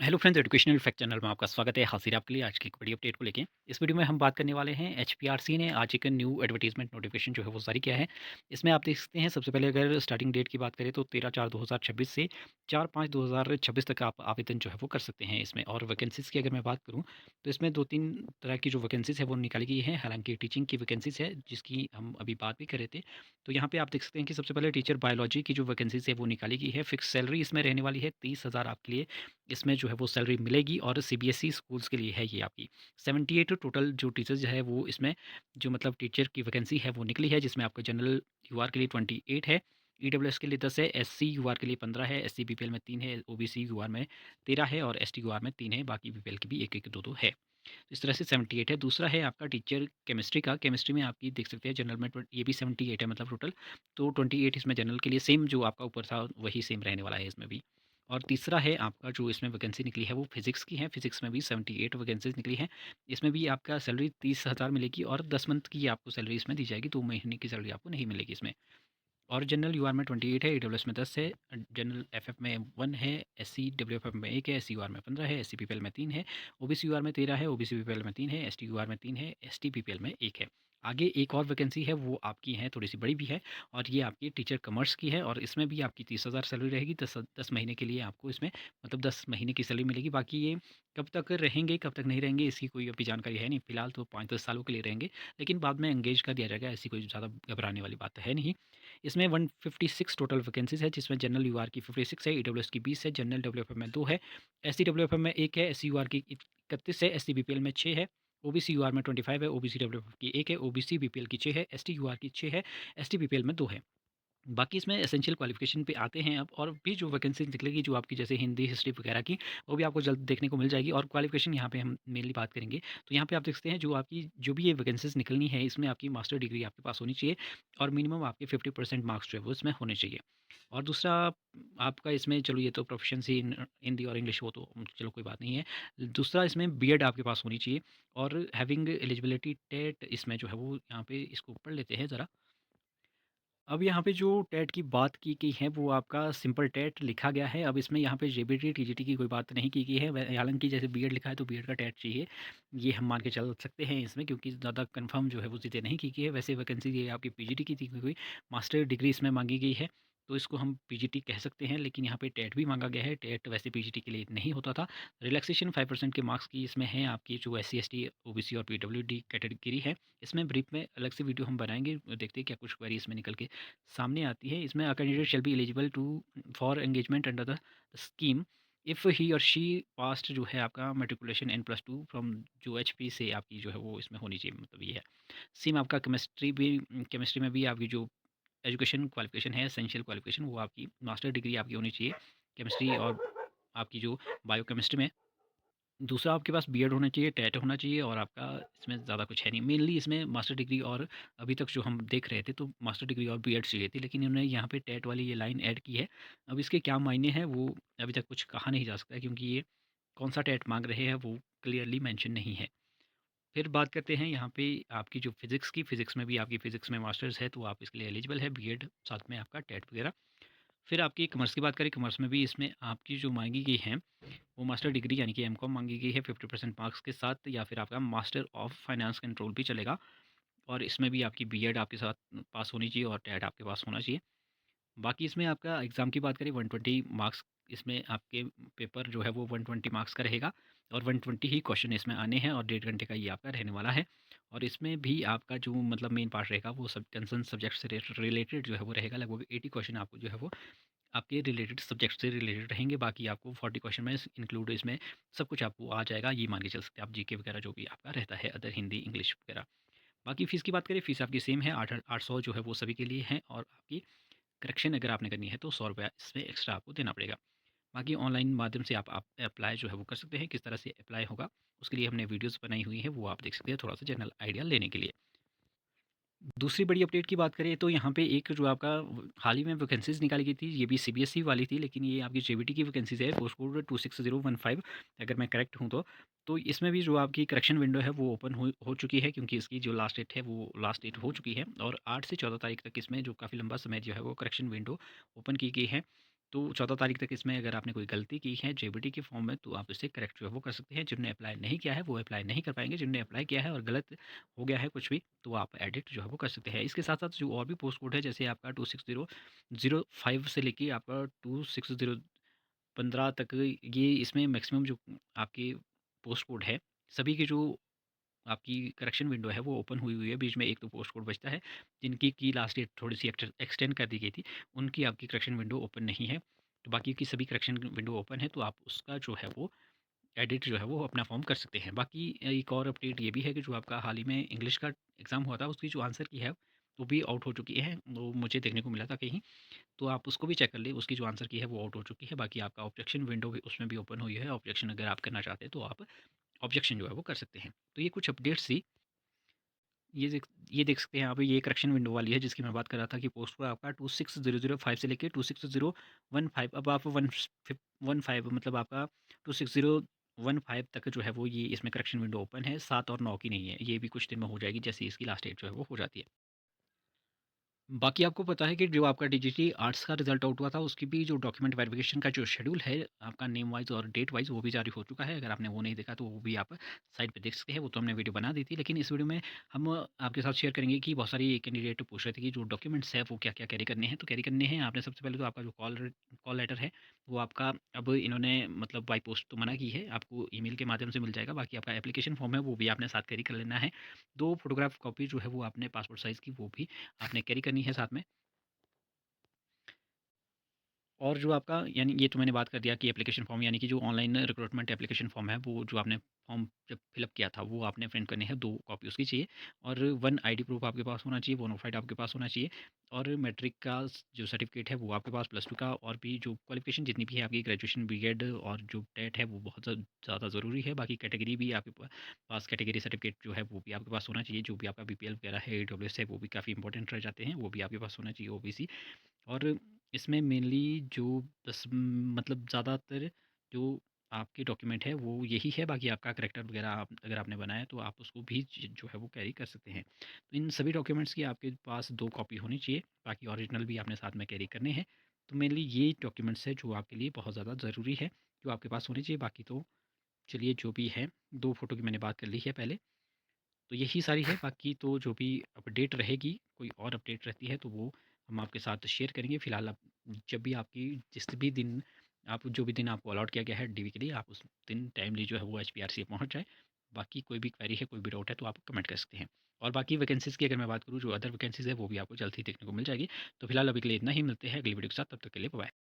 Hello friends, educational fact channel में आपका स्वागत है। हाजिर आपके लिए आज की एक बड़ी अपडेट को लेके। इस वीडियो में हम बात करने वाले हैं एचपीआरसी ने आज एक न्यू एडवर्टाइजमेंट नोटिफिकेशन जो है वो जारी किया है। इसमें आप देख सकते हैं, सबसे पहले अगर स्टार्टिंग डेट की बात करें तो 13/4/2026 से 4/5/2026 तक आप आवेदन जो है वो कर सकते हैं इसमें। और वैकेंसीज़ की अगर मैं बात करूँ तो इसमें 2-3 तरह की जो वैकेंसीज़ है वो निकाली गई है। हालाँकि टीचिंग की वैकेंसीज़ है जिसकी हम अभी बात भी कर रहे थे। तो यहाँ पे आप देख सकते हैं कि सबसे पहले टीचर बायोलॉजी की जो वैकेंसीज़ है वो निकाली गई है। फिक्स सैलरी इसमें रहने वाली है 30,000 आपके लिए इसमें जो है वो सैलरी मिलेगी। और सीबीएसई स्कूल्स के लिए है ये आपकी 78 टोटल जो टीचर्स है वो इसमें जो मतलब टीचर की वैकेंसी है वो निकली है, जिसमें आपका जनरल यूआर के लिए 28 है, ईडब्ल्यूएस के लिए 10 है, एससी यूआर के लिए 15 है, एससी बीपीएल में 3 है, ओबीसी यूआर में 13 है और एसटी यूआर में 3 है। बाकी बीपीएल की भी एक एक दो दो है। तो इस तरह से 78 है। दूसरा है आपका टीचर केमिस्ट्री का। केमिस्ट्री में आपकी देख सकते हैं जनरल में ये भी 78 है मतलब टोटल। तो 28 इसमें जनरल के लिए सेम जो आपका ऊपर था वही सेम रहने वाला है इसमें भी। और तीसरा है आपका जो इसमें वैकेंसी निकली है वो फिजिक्स की है। फिजिक्स में भी 78 वैकेंसीज निकली है। इसमें भी आपका सैलरी 30,000 मिलेगी और 10 मंथ की आपको सैलरी इसमें दी जाएगी। 2 महीने की सैलरी आपको नहीं मिलेगी इसमें। और जनरल यूआर में 28 है, ईडब्ल्यूएस में 10 है, जनरल एफएफ में 1 है, एससी डब्ल्यूएफएफ में 1 है, एससी यूआर में 15 है, एससी पीपीएल में 3 है, ओबीसी यूआर में 13 है, ओबीसी पीपीएल में 3 है, एसटी यूआर में 3 है, एसटी पीपीएल में 1 है। आगे एक और वैकेंसी है वो आपकी है, थोड़ी सी बड़ी भी है। और ये आपकी टीचर कॉमर्स की है और इसमें भी आपकी 30,000 सैलरी रहेगी। 10 महीने के लिए आपको इसमें मतलब 10 महीने की सैलरी मिलेगी। बाकी ये कब तक रहेंगे कब तक नहीं रहेंगे इसकी कोई अभी जानकारी है नहीं। फिलहाल तो 5-10 सालों के लिए रहेंगे, लेकिन बाद में एंगेज कर दिया जाएगा। ऐसी कोई ज़्यादा घबराने वाली बात है नहीं। इसमें 156 टोटल वैकेंसीज़ है, जिसमें जनरल यूआर की 56 है, ईडब्ल्यूएस की 20 है, जनरल डब्ल्यूएफएम में 2 है, एससी डब्ल्यूएफएम में 1 है, एससी यूआर की 31 है, एससी बीपीएल में 6 है, ओबीसी यूआर में 25 है, ओबीसी डब्ल्यूएफएफ की 1 है, ओबीसी बीपीएल की 6 है, एसटी यूआर की 6 है, एसटी बीपीएल में 2 है। बाकी इसमें एसेंशियल क्वालिफ़िकेशन पे आते हैं अब। और भी जो वैकेंसी निकलेगी जो आपकी जैसे हिंदी, हिस्ट्री वगैरह की, वो भी आपको जल्द देखने को मिल जाएगी। और क्वालिफ़िकेशन यहाँ पे हम मेनली बात करेंगे। तो यहाँ पे आप देख सकते हैं जो आपकी जो भी ये वैकेंसीज़ निकलनी है इसमें आपकी मास्टर डिग्री आपके पास होनी चाहिए और मिनिमम आपके 50% मार्क्स जो है वो इसमें होने चाहिए। और दूसरा आपका इसमें चलो ये तो प्रोफिशिएंसी इन हिंदी और इंग्लिश वो तो चलो कोई बात नहीं है। दूसरा इसमें बीएड आपके पास होनी चाहिए और हैविंग एलिजिबिलिटी टेट इसमें जो है वो यहाँ पे इसको पढ़ लेते हैं ज़रा। अब यहाँ पे जो टेट की बात की गई है वो आपका सिंपल टेट लिखा गया है। अब इसमें यहाँ पे जेबीटी, टीजीटी की कोई बात नहीं की गई है। हालाँकि जैसे बीएड लिखा है तो बीएड का टेट चाहिए। ये हम मान के चल सकते हैं इसमें, क्योंकि ज़्यादा कंफर्म जो है वो चीज़ें नहीं की गई है। वैसे वैकेंसी ये आपकी पीजीटी की थी कोई, मास्टर डिग्री इसमें माँगी गई है। तो इसको हम पीजीटी कह सकते हैं, लेकिन यहाँ पे टेट भी माँगा गया है। टेट वैसे पीजीटी के लिए नहीं होता था। रिलैक्सेशन 5% के मार्क्स की इसमें है आपकी जो एससी, एसटी, ओबीसी और पीडब्ल्यूडी कैटेगरी है। इसमें ब्रीफ में अलग से वीडियो हम बनाएँगे। देखते हैं क्या कुछ क्वेरी इसमें निकल के सामने आती है। इसमें a candidate shall be eligible to for engagement under the scheme if he or she past जो है आपका मेट्रिकुलेशन N+2 फ्रॉम जो एचपी से आपकी जो है वो इसमें होनी चाहिए, मतलब ये है। सेम आपका केमिस्ट्री में भी आपकी जो एजुकेशन क्वालिफिकेशन है, एसेंशियल क्वालिफिकेशन वो आपकी मास्टर डिग्री आपकी होनी चाहिए केमिस्ट्री और आपकी जो बायोकेमिस्ट्री में। दूसरा आपके पास बीएड होना चाहिए, टेट होना चाहिए और आपका इसमें ज़्यादा कुछ है नहीं। मेनली इसमें मास्टर डिग्री और अभी तक जो हम देख रहे थे तो मास्टर डिग्री और बीएड चाहिए थी, लेकिन इन्होंने यहाँ पे टेट वाली ये लाइन ऐड की है। अब इसके क्या मायने हैं वो अभी तक कुछ कहा नहीं जा सकता है, क्योंकि ये कौन-सा टेट माँग रहे हैं वो क्लियरली मेंशन नहीं है। फिर बात करते हैं यहाँ पे आपकी जो फिज़िक्स की, फिज़िक्स में भी आपकी फ़िज़िक्स में मास्टर्स है तो आप इसके लिए एलिजिबल है, बीएड साथ में आपका टेट वगैरह। फिर आपकी कॉमर्स की बात करें, कॉमर्स में भी इसमें आपकी जो माँगी गई है वो मास्टर डिग्री यानी कि एमकॉम माँगी गई है 50% मार्क्स के साथ, या फिर आपका मास्टर ऑफ फाइनेंस कंट्रोल भी चलेगा। और इसमें भी आपकी बीएड आपके साथ पास होनी चाहिए और टेट आपके पास होना चाहिए। बाकी इसमें आपका एग्ज़ाम की बात करें 120 मार्क्स, इसमें आपके पेपर जो है वो 120 मार्क्स का रहेगा और 120 ही क्वेश्चन इसमें आने हैं और 1.5 घंटे का ये आपका रहने वाला है। और इसमें भी आपका जो मतलब मेन पार्ट रहेगा वो सब कंसर्न सब्जेक्ट से रिलेटेड जो है वो रहेगा। लगभग 80 क्वेश्चन आपको जो है वो आपके रिलेटेड सब्जेक्ट से रिलेटेड रहेंगे। बाकी आपको 40 क्वेश्चन में इंक्लूड इसमें सब कुछ आपको आ जाएगा। ये मान के चल सकते हैं आप, जीके वगैरह जो भी आपका रहता है, अदर हिंदी, इंग्लिश वगैरह। बाकी फ़ीस की बात करें, फ़ीस आपकी सेम है, 800 जो है वो सभी के लिए है। और आपकी करेक्शन अगर आपने करनी है तो 100 रुपया इसमें एक्स्ट्रा आपको देना पड़ेगा। बाकी ऑनलाइन माध्यम से आप अप्लाई जो है वो कर सकते हैं। किस तरह से अप्लाई होगा उसके लिए हमने वीडियोज़ बनाई हुई है, वो आप देख सकते हैं थोड़ा सा जनरल आइडिया लेने के लिए। दूसरी बड़ी अपडेट की बात करें तो यहाँ पे एक जो आपका हाल ही में वैकेंसीज़ निकाली गई थी, ये भी सीबीएसई वाली थी, लेकिन ये आपकी जेबीटी की वैकेंसीज़ है, पोस्ट कोड 26015, अगर मैं करेक्ट हूँ तो। तो इसमें भी जो आपकी करेक्शन विंडो है वो ओपन हो चुकी है, क्योंकि इसकी जो लास्ट डेट है वो लास्ट डेट हो चुकी है। और 8 से 14 तारीख तक इसमें जो काफ़ी लंबा समय जो है वो करेक्शन विंडो ओपन की गई है। तो 14 तारीख तक इसमें अगर आपने कोई गलती की है जेबीटी के फॉर्म में, तो आप इसे करेक्ट जो है वो कर सकते हैं। जिन्होंने अप्लाई नहीं किया है वो अप्लाई नहीं कर पाएँगे, जिन्होंने अप्लाई किया है और गलत हो गया है कुछ भी, तो आप एडिट जो है वो कर सकते हैं। इसके साथ-साथ जो और भी पोस्ट कोड है, जैसे आपका 26005 से लेके आपका 26015 तक, ये इसमें मैक्सिमम जो आपके पोस्ट कोड है, सभी के जो आपकी करेक्शन विंडो है वो ओपन हुई हुई है। बीच में एक तो पोस्ट कोड बचता है, जिनकी की लास्ट डेट थोड़ी-सी एक्सटेंड कर दी गई थी, उनकी आपकी करेक्शन विंडो ओपन नहीं है। तो बाकी की सभी करेक्शन विंडो ओपन है, तो आप उसका जो है वो एडिट जो है वो अपना फ़ॉर्म कर सकते हैं। बाकी एक और अपडेट ये भी है कि जो आपका हाल ही में इंग्लिश का एग्ज़ाम हुआ था, उसकी जो आंसर की है, वो भी आउट हो चुकी है। वो मुझे देखने को मिला था कहीं, तो आप उसको भी चेक कर लें, उसकी जो आंसर की है वो आउट हो चुकी है। बाकी आपका ऑब्जेक्शन विंडो भी उसमें भी ओपन हुई है। ऑब्जेक्शन अगर आप करना चाहते हैं, तो आप ऑब्जेक्शन जो है वो कर सकते हैं। तो ये कुछ अपडेट्स थी। ये देख सकते हैं आप, ये करेक्शन विंडो वाली है जिसकी मैं बात कर रहा था कि पोस्ट कोड आपका 26005 से लेके 26015, अब आप 15 मतलब आपका 26015 तक जो है वो ये इसमें करेक्शन विंडो ओपन है, 7 और 9 की नहीं है। ये भी कुछ दिन में हो जाएगी, जैसे इसकी लास्ट डेट जो है वो हो जाती है। बाकी आपको पता है कि जो आपका डिजिटली आर्ट्स का रिज़ल्ट आउट हुआ था, उसकी भी जो डॉक्यूमेंट वेरिफ़िकेशन का जो शेड्यूल है, आपका नेम वाइज़ और डेट वाइज़, वो भी जारी हो चुका है। अगर आपने वो नहीं देखा, तो वो भी आप साइट पे देख सकते हैं। वो तो हमने वीडियो बना दी थी, लेकिन इस वीडियो में हम आपके साथ शेयर करेंगे कि बहुत सारी कैंडिडेट पूछ रहे थे कि जो डॉक्यूमेंट्स हैं, वो क्या-क्या कैरी करने हैं। तो कैरी करने हैं, आपने सबसे पहले तो आपका जो कॉल लेटर है, वो आपका अब इन्होंने मतलब बाय पोस्ट तो मना की है, आपको ईमेल के माध्यम से मिल जाएगा। बाकी आपका एप्लीकेशन फ़ॉर्म है, वो भी आपने साथ कैरी कर लेना है। 2 फ़ोटोग्राफ कॉपी जो है वो आपने पासपोर्ट साइज़ की, वो भी आपने कैरी करनी है साथ में। और जो आपका, यानी ये तो मैंने बात कर दिया कि एप्लीकेशन फ़ॉर्म, यानी कि जो ऑनलाइन रिक्रूटमेंट एप्लीकेशन फ़ॉर्म है, वो जो आपने फ़ॉर्म जब फिलअप किया था, वो आपने प्रिंट करने हैं, 2 कॉपी उसकी चाहिए। और 1 आईडी प्रूफ़ आपके पास होना चाहिए, बोनाफाइड आपके पास होना चाहिए। और मैट्रिक का जो सर्टिफ़िकेट है वो आपके पास, प्लस 2 का, और भी जो क्वालिफ़िकेशन जितनी भी है आपकी, ग्रेजुएशन, बीएड और जो टेट है, वो बहुत ज़्यादा ज़रूरी है। बाकी कैटेगरी भी आपके पास, कैटेगरी सर्टिफ़िकेट जो है वो भी आपके पास होना चाहिए। जो भी आपका बीपीएल वगैरह है, ईडब्ल्यूएस है, वो भी काफ़ी इंपॉर्टेंट रह जाते हैं, वो भी आपके पास होना चाहिए, ओबीसी। और इसमें मेनली जो मतलब ज़्यादातर जो आपके डॉक्यूमेंट है वो यही है। बाकी आपका करैक्टर वगैरह अगर आपने बनाया है, तो आप उसको भी जो है वो कैरी कर सकते हैं। तो इन सभी डॉक्यूमेंट्स की आपके पास 2 कॉपी होनी चाहिए, बाकी ओरिजिनल भी आपने साथ में कैरी करने हैं। तो मेनली ये डॉक्यूमेंट्स है जो आपके लिए बहुत ज़्यादा ज़रूरी है, जो आपके पास होने चाहिए। बाकी तो चलिए, जो भी है, 2 फ़ोटो की मैंने बात कर ली है पहले। तो यही सारी है, बाकी तो जो भी अपडेट रहेगी, कोई और अपडेट रहती है, तो वो हम आपके साथ शेयर करेंगे। फ़िलहाल आप, जब भी आपकी, जिस भी दिन आप, जो भी दिन आपको अलॉट किया गया है डीवी के लिए, आप उस दिन टाइमली जो है वो एचपीआरसी पहुँच जाए। बाकी कोई भी क्वेरी है, कोई भी डाउट है, तो आप कमेंट कर सकते हैं। और बाकी वैकेंसीज़ की अगर मैं बात करूँ, जो अदर वैकेंसीज़ है, वो भी आपको जल्द ही देखने को मिल जाएगी। तो फिलहाल अभी के लिए इतना ही, मिलते हैं अगली वीडियो के साथ, तब तक के लिए बाय।